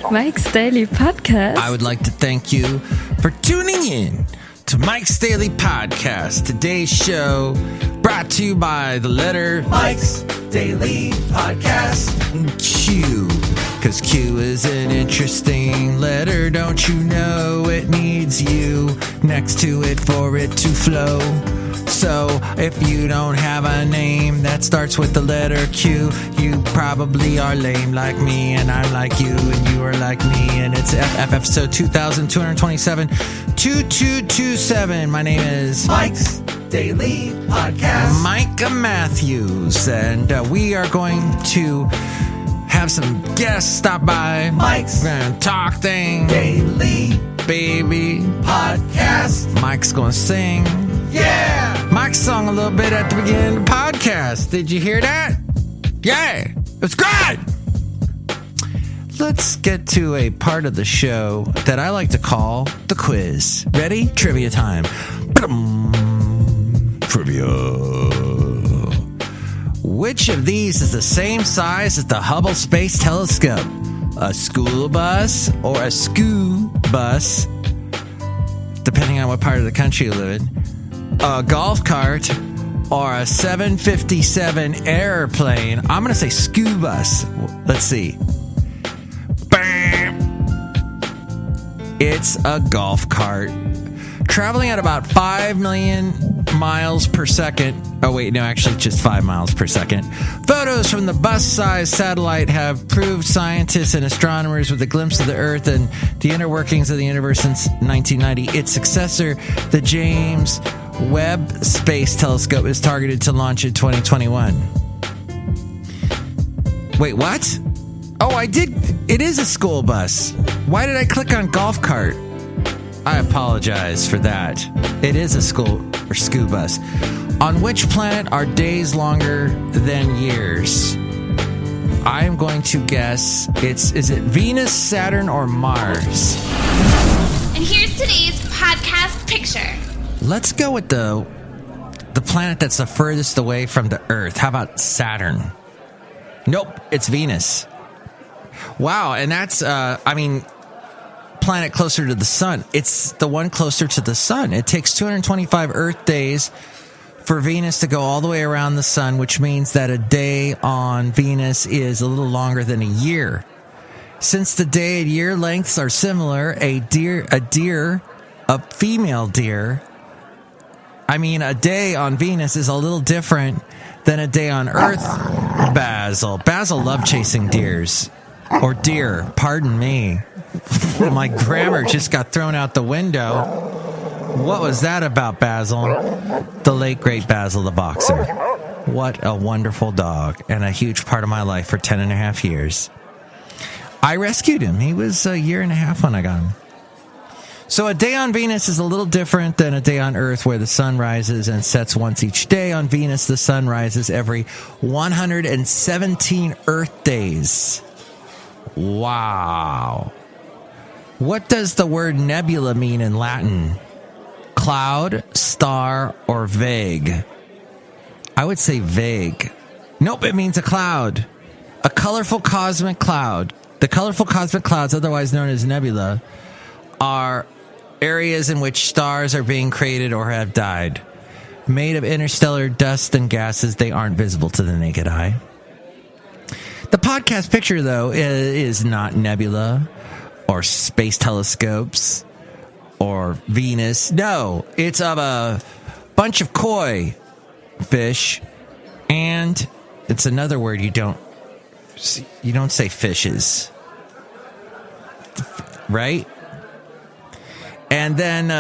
Mike's Daily Podcast. I would like to thank you for tuning in to Mike's Daily Podcast. Today's show brought to you by the letter Mike's Daily Podcast. Q. Because Q is an interesting letter. Don't you know it needs you next to it for it to flow? So if you don't have a name that starts with the letter Q, you probably are lame like me, and I'm like you, and you are like me, and it's FF episode 2227. My name is Mike's Daily Podcast. Micah Matthews, and we are going to have some guests stop by. Mike's We're gonna talk things. Daily Baby Podcast. Mike's gonna sing. Yeah! Mike sung a little bit at the beginning of the podcast. Did you hear that? Yeah, it's great. Let's get to a part of the show that I like to call the quiz. Ready? Trivia time. Trivia. Which of these is the same size as the Hubble Space Telescope? A school bus or a SCOO bus, depending on what part of the country you live in. A golf cart or a 757 airplane. I'm going to say SCOO bus. Let's see. Bam! It's a golf cart. Traveling at about 5 million miles per second. Oh, wait, no, actually just 5 miles per second. Photos from the bus-sized satellite have proved scientists and astronomers with a glimpse of the Earth and the inner workings of the universe since 1990. Its successor, the James Webb Space Telescope, is targeted to launch in 2021. Wait, what? Oh, I did. It is a school bus. Why did I click on golf cart? I apologize for that. It is a school or SCOO bus. On which planet are days longer than years? I am going to guess is it Venus, Saturn, or Mars? And here's today's podcast picture. Let's go with the planet that's the furthest away from the Earth. How about Saturn? Nope, it's Venus. Wow, and that's, planet closer to the sun. It's the one closer to the sun. It takes 225 Earth days for Venus to go all the way around the sun, which means that a day on Venus is a little longer than a year. Since the day and year lengths are similar, a female deer, a day on Venus is a little different than a day on Earth. Basil loved chasing deers. Or deer, pardon me. My grammar just got thrown out the window. What was that about, Basil? The late, great Basil the boxer. What a wonderful dog, and a huge part of my life for 10 and a half years. I rescued him. He was a year and a half when I got him. So a day on Venus is a little different than a day on Earth, where the sun rises and sets once each day. On Venus, the sun rises every 117 Earth days. Wow. What does the word nebula mean in Latin? Cloud, star, or vague? I would say vague. Nope, it means a cloud. A colorful cosmic cloud. The colorful cosmic clouds, otherwise known as nebula, are areas in which stars are being created or have died. Made of interstellar dust and gases, they aren't visible to the naked eye. The podcast picture, though, is not nebula or space telescopes or Venus. No, it's of a bunch of koi fish, and it's another word you don't say fishes, right? And then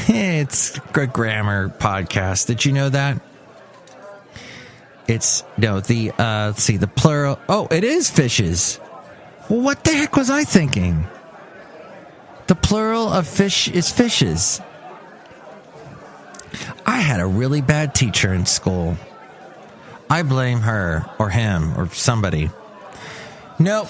it's a grammar podcast. Did you know that? The plural. Oh, it is fishes. Well, what the heck was I thinking? The plural of fish is fishes. I had a really bad teacher in school. I blame her or him or somebody. Nope.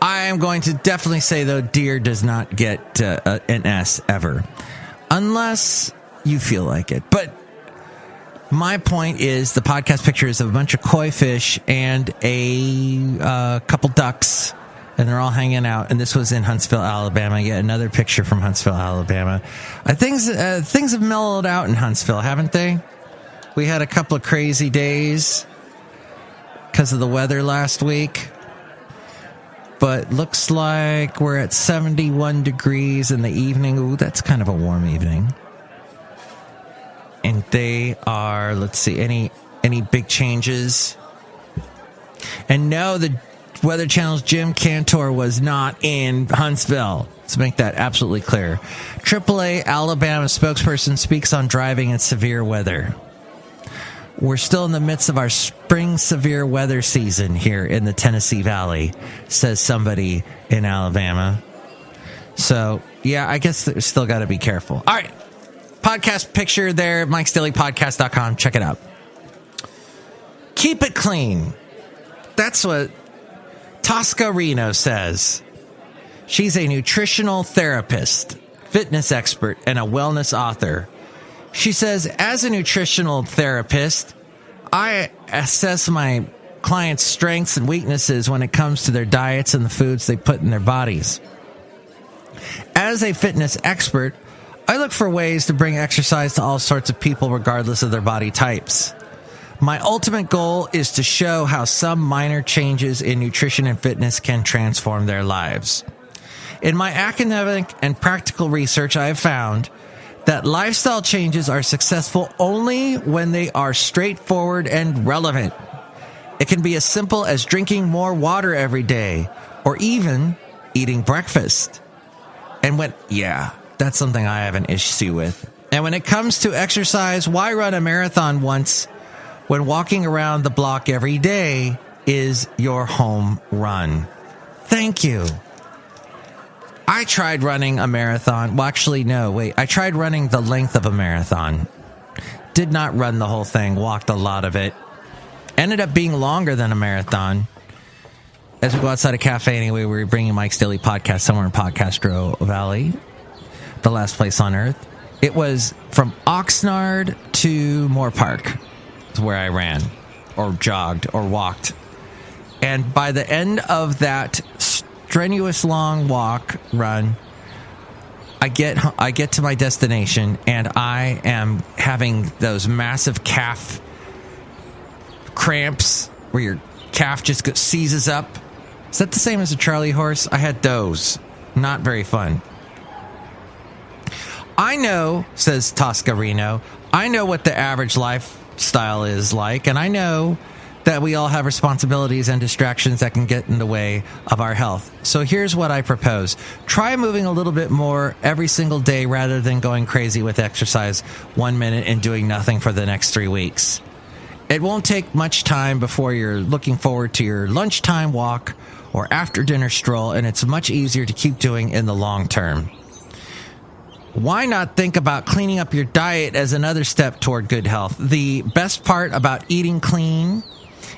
I am going to definitely say, though, deer does not get an S ever. Unless you feel like it. But my point is the podcast picture is of a bunch of koi fish and a couple ducks and they're all hanging out. And this was in Huntsville, Alabama. Yet another picture from Huntsville, Alabama. Things have mellowed out in Huntsville, haven't they? We had a couple of crazy days because of the weather last week. But looks like we're at 71 degrees in the evening. Ooh, that's kind of a warm evening. And they are, let's see, any big changes? And no, the Weather Channel's Jim Cantor was not in Huntsville. Let's make that absolutely clear. AAA Alabama spokesperson speaks on driving in severe weather. We're still in the midst of our spring severe weather season here in the Tennessee Valley, says somebody in Alabama. So, yeah, I guess there's still got to be careful. All right. Podcast picture there, MikesDailyPodcast.com. Check it out. Keep it clean. That's what Tosca Reno says. She's a nutritional therapist, fitness expert, and a wellness author. She says, as a nutritional therapist, I assess my clients' strengths and weaknesses when it comes to their diets and the foods they put in their bodies. As a fitness expert, I look for ways to bring exercise to all sorts of people regardless of their body types. My ultimate goal is to show how some minor changes in nutrition and fitness can transform their lives. In my academic and practical research, I have found that lifestyle changes are successful only when they are straightforward and relevant. It can be as simple as drinking more water every day, or even eating breakfast. And that's something I have an issue with. And when it comes to exercise, why run a marathon once when walking around the block every day is your home run? Thank you. I tried running a marathon. Well, actually, no, wait. I tried running the length of a marathon. Did not run the whole thing. Walked a lot of it. Ended up being longer than a marathon. As we go outside a cafe anyway, we're bringing Mike's Daily Podcast somewhere in Podcastro Valley, the last place on earth. It was from Oxnard to Moore Park is where I ran or jogged or walked. And by the end of that strenuous long run, I get to my destination and I am having those massive calf cramps where your calf just seizes up. Is that the same as a Charlie horse? I had those. Not very fun. I know, says Tosca Reno, I know what the average lifestyle is like, and I know that we all have responsibilities and distractions that can get in the way of our health. So here's what I propose. Try moving a little bit more every single day rather than going crazy with exercise 1 minute and doing nothing for the next 3 weeks. It won't take much time before you're looking forward to your lunchtime walk or after dinner stroll, and it's much easier to keep doing in the long term. Why not think about cleaning up your diet as another step toward good health? The best part about eating clean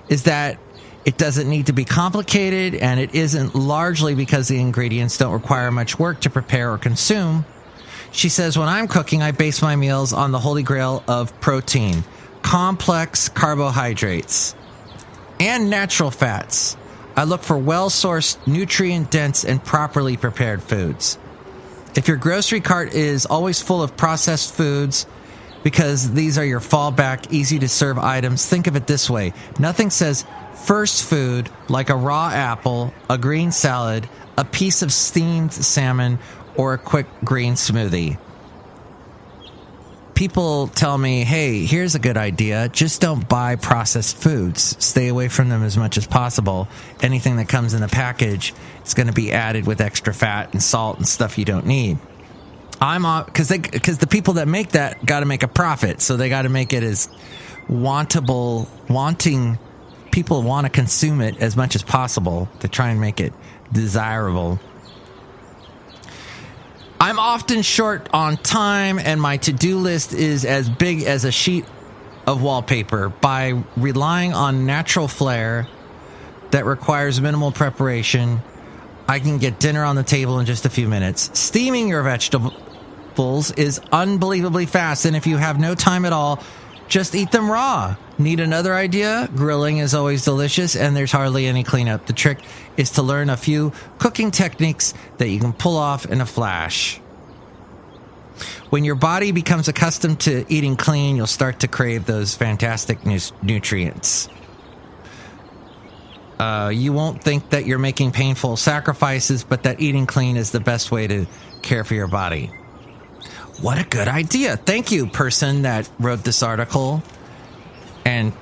is that it doesn't need to be complicated, and it isn't largely because the ingredients don't require much work to prepare or consume. She says, when I'm cooking, I base my meals on the holy grail of protein, complex carbohydrates, and natural fats. I look for well-sourced, nutrient-dense, and properly prepared foods. If your grocery cart is always full of processed foods, because these are your fallback, easy-to-serve items, think of it this way. Nothing says first food like a raw apple, a green salad, a piece of steamed salmon, or a quick green smoothie. People tell me, hey, here's a good idea. Just don't buy processed foods. Stay away from them as much as possible. Anything that comes in the package is going to be added with extra fat and salt and stuff you don't need. Because the people that make that got to make a profit, so they got to make it as wanting people want to consume it as much as possible to try and make it desirable. I'm often short on time, and my to-do list is as big as a sheet of wallpaper. By relying on natural flair that requires minimal preparation, I can get dinner on the table in just a few minutes. Steaming your vegetables is unbelievably fast, and if you have no time at all, Just eat them raw. Need another idea? Grilling is always delicious, and there's hardly any cleanup. The trick is to learn a few cooking techniques that you can pull off in a flash. When your body becomes accustomed to eating clean, you'll start to crave those fantastic nutrients. You won't think that you're making painful sacrifices, but that eating clean is the best way to care for your body. What a good idea. Thank you, person that wrote this article and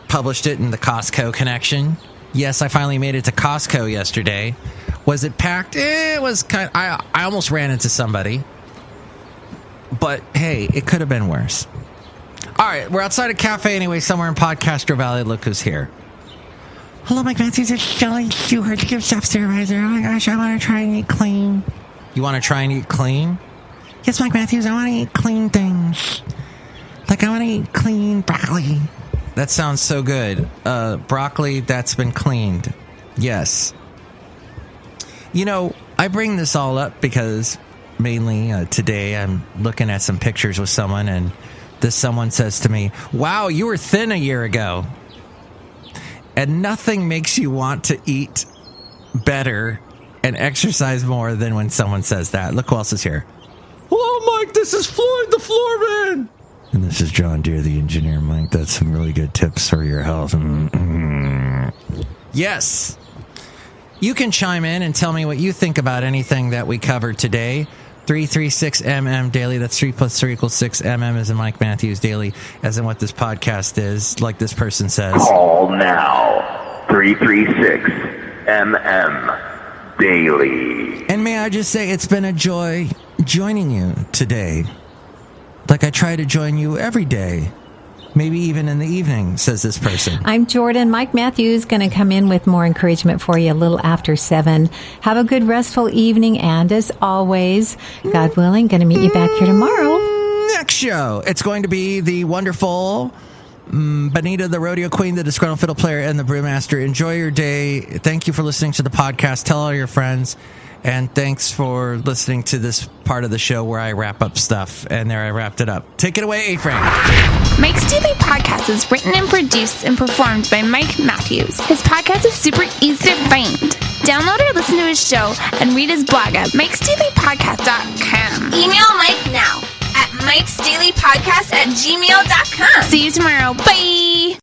published it in the Costco connection. Yes, I finally made it to Costco yesterday. Was it packed? It was kind of, I almost ran into somebody. But hey, it could have been worse. All right, we're outside a cafe anyway, somewhere in Podcaster Valley. Look who's here. Hello, Mike Matthews. It's Chely Shoehart, gift shop supervisor. Oh my gosh, I want to try and eat clean. You want to try and eat clean? Yes, Mike Matthews, I want to eat clean things. Like, I want to eat clean broccoli. That sounds so good. Broccoli that's been cleaned. Yes. You know, I bring this all up because mainly today I'm looking at some pictures with someone, and this someone says to me, wow, you were thin a year ago. And nothing makes you want to eat better and exercise more than when someone says that. Look who else is here. Hello, Mike. This is Floyd the Floorman. And this is John Deere, the engineer. Mike, that's some really good tips for your health. Yes. You can chime in and tell me what you think about anything that we covered today. 336MM Daily. That's 3 + 3 = 6. MM as in Mike Matthews Daily, as in what this podcast is, like this person says. Call now. 336MM Daily. And may I just say, it's been a joy joining you today. Like I try to join you every day. Maybe even in the evening, says this person. I'm Jordan. Mike Matthews going to come in with more encouragement for you a little after 7. Have a good, restful evening. And as always, God willing, going to meet you back here tomorrow. Next show, it's going to be the wonderful Benita, the rodeo queen, the Disgruntled Fiddle Player, and the Brewmaster. Enjoy your day. Thank you for listening to the podcast. Tell all your friends. And thanks for listening to this part of the show where I wrap up stuff. And there I wrapped it up. Take it away, A-Frame. Mike's Daily Podcast is written and produced and performed by Mike Matthews. His podcast is super easy to find. Download or listen to his show and read his blog at MikesDailyPodcast.com. Email Mike now at MikesDailyPodcast@gmail.com. See you tomorrow. Bye.